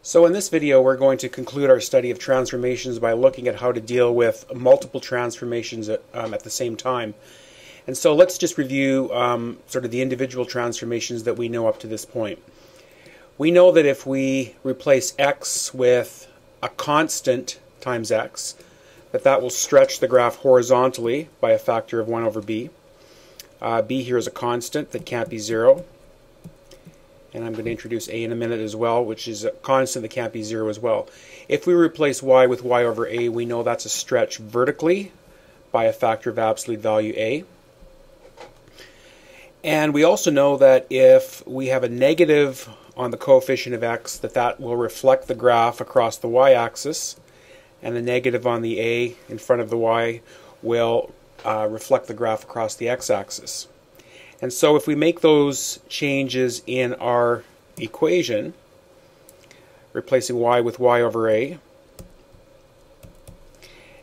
So in this video we're going to conclude our study of transformations by looking at how to deal with multiple transformations at the same time. And so let's just review sort of the individual transformations that we know up to this point. We know that if we replace x with a constant times x, that will stretch the graph horizontally by a factor of 1 over b. B here is a constant that can't be 0. And I'm going to introduce a in a minute as well, which is a constant that can't be 0 as well. If we replace y with y over a, we know that's a stretch vertically by a factor of absolute value a. And we also know that if we have a negative on the coefficient of x, that will reflect the graph across the y-axis, and the negative on the a in front of the y will reflect the graph across the x-axis. And so if we make those changes in our equation, replacing y with y over a,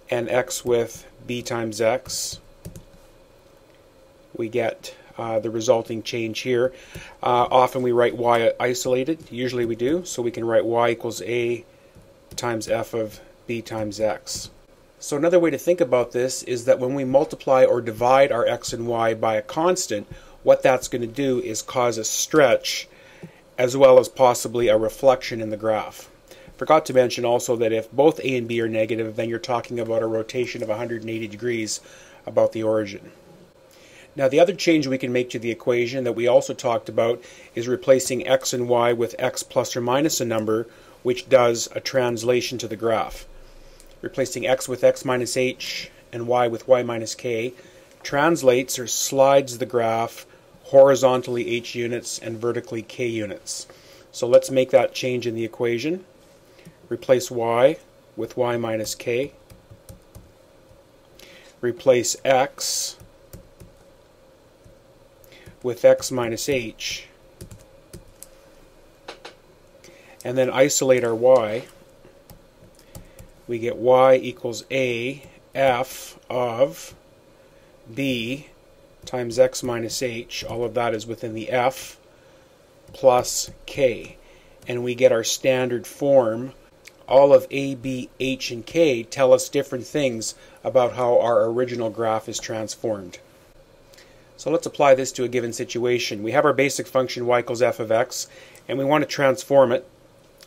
and x with b times x, we get the resulting change here. Often we write y isolated, usually we do, so we can write y equals a times f of b times x. So another way to think about this is that when we multiply or divide our x and y by a constant, what that's going to do is cause a stretch as well as possibly a reflection in the graph. Forgot to mention also that if both a and b are negative, then you're talking about a rotation of 180 degrees about the origin. Now the other change we can make to the equation that we also talked about is replacing x and y with x plus or minus a number, which does a translation to the graph. Replacing x with x minus h and y with y minus k translates or slides the graph horizontally h units and vertically k units. So let's make that change in the equation. Replace y with y minus k. Replace x with x minus h. And then isolate our y. We get y equals a f of b times x minus h, all of that is within the f, plus k. And we get our standard form. All of a, b, h, and k tell us different things about how our original graph is transformed. So let's apply this to a given situation. We have our basic function y equals f of x, and we want to transform it.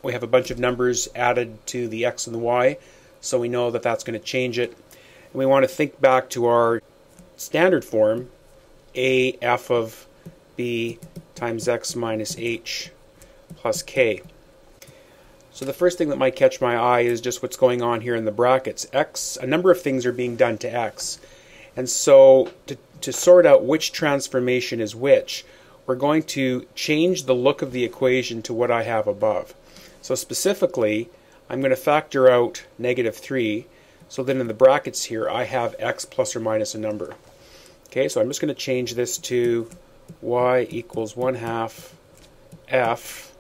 We have a bunch of numbers added to the x and the y, so we know that that's going to change it. And we want to think back to our standard form, a f of b times x minus h plus k. So the first thing that might catch my eye is just what's going on here in the brackets. A number of things are being done to x. And so to sort out which transformation is which, we're going to change the look of the equation to what I have above. So specifically, I'm going to factor out negative 3, so then in the brackets here I have x plus or minus a number. Okay, so I'm just going to change this to y equals 1/2 f,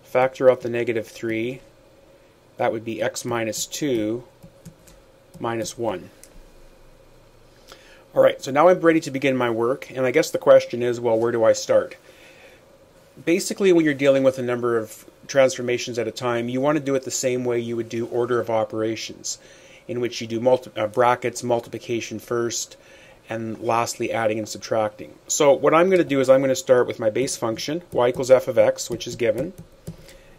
factor out the negative 3, that would be x minus 2 minus 1. Alright, so now I'm ready to begin my work, and I guess the question is, well, where do I start? Basically, when you're dealing with a number of transformations at a time, you want to do it the same way you would do order of operations, in which you do brackets, multiplication first, and lastly adding and subtracting. So what I'm going to do is I'm going to start with my base function, y equals f of x, which is given,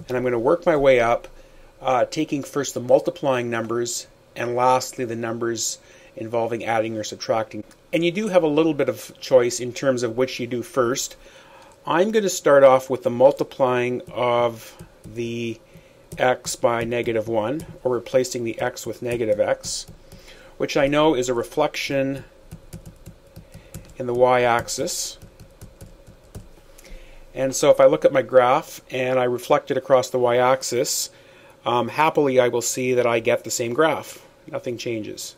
and I'm going to work my way up, taking first the multiplying numbers, and lastly the numbers involving adding or subtracting. And you do have a little bit of choice in terms of which you do first. I'm going to start off with the multiplying of the x by negative 1, or replacing the x with negative x, which I know is a reflection in the y-axis. And so if I look at my graph and I reflect it across the y-axis, happily I will see that I get the same graph. Nothing changes.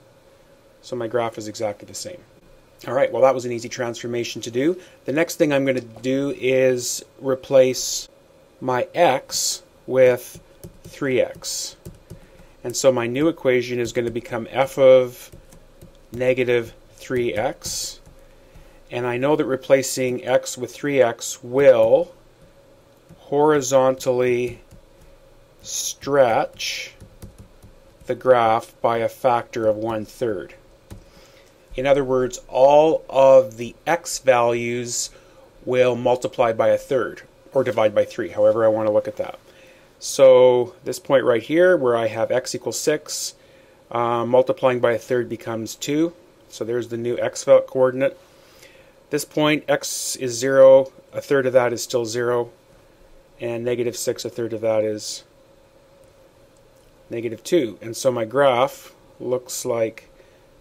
So my graph is exactly the same. Alright, well that was an easy transformation to do. The next thing I'm going to do is replace my x with 3x. And so my new equation is going to become f of negative 3x. And I know that replacing x with 3x will horizontally stretch the graph by a factor of 1/3. In other words, all of the x values will multiply by 1/3 or divide by 3, however I want to look at that. So this point right here where I have x equals 6, multiplying by 1/3 becomes 2. So there's the new x coordinate. This point, x is 0, 1/3 of that is still 0, and -6, 1/3 of that is -2. And so my graph looks like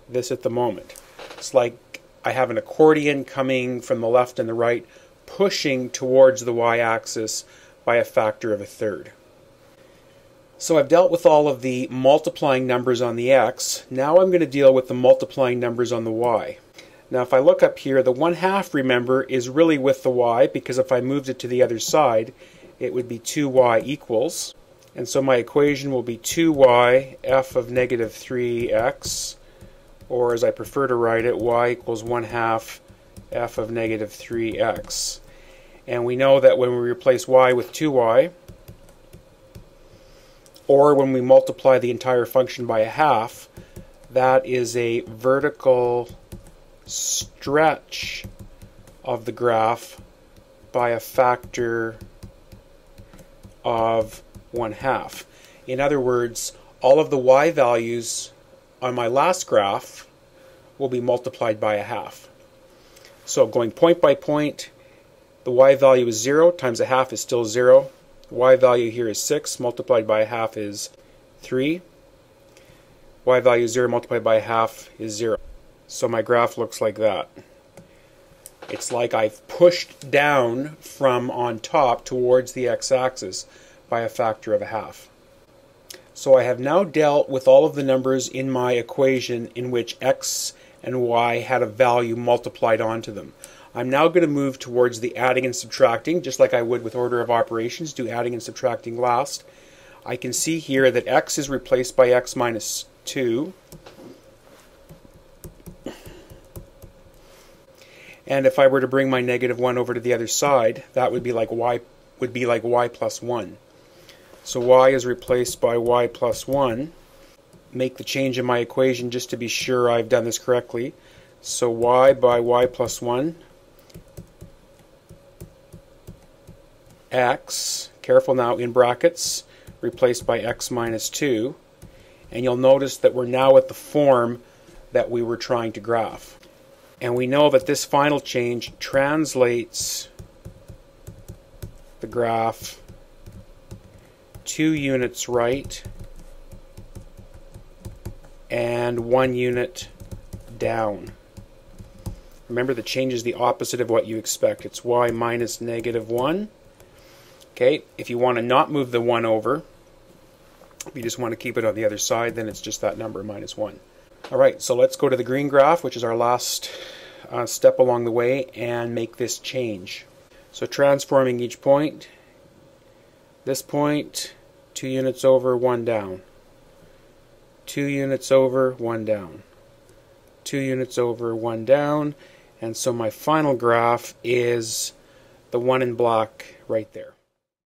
this at the moment. It's like I have an accordion coming from the left and the right, pushing towards the y-axis by a factor of 1/3. So I've dealt with all of the multiplying numbers on the x. Now I'm going to deal with the multiplying numbers on the y. Now if I look up here, the 1/2, remember, is really with the y, because if I moved it to the other side, it would be 2y equals. And so my equation will be 2y f of -3x, or as I prefer to write it, y equals 1/2 f of -3x. And we know that when we replace y with 2y, or when we multiply the entire function by 1/2, that is a vertical stretch of the graph by a factor of 1/2. In other words, all of the y values on my last graph will be multiplied by 1/2. So going point by point, the y value is 0 times 1/2 is still 0. The y value here is 6 multiplied by 1/2 is 3. Y value 0 multiplied by 1/2 is 0. So my graph looks like that. It's like I've pushed down from on top towards the x-axis by a factor of 1/2. So I have now dealt with all of the numbers in my equation in which x and y had a value multiplied onto them. I'm now going to move towards the adding and subtracting, just like I would with order of operations, do adding and subtracting last. I can see here that x is replaced by x minus 2. And if I were to bring my -1 over to the other side, that would be like y plus 1. So y is replaced by y plus 1. Make the change in my equation just to be sure I've done this correctly. So y by y plus 1. X, careful now, in brackets, replaced by x minus 2. And you'll notice that we're now at the form that we were trying to graph. And we know that this final change translates the graph 2 units right and 1 unit down. Remember, the change is the opposite of what you expect. It's y minus -1. Okay, if you want to not move the 1 over, if you just want to keep it on the other side, then it's just that number, -1. Alright, so let's go to the green graph, which is our last step along the way, and make this change. So transforming each point, this point, 2 units over, 1 down. 2 units over, 1 down. 2 units over, 1 down. And so my final graph is the one in black right there.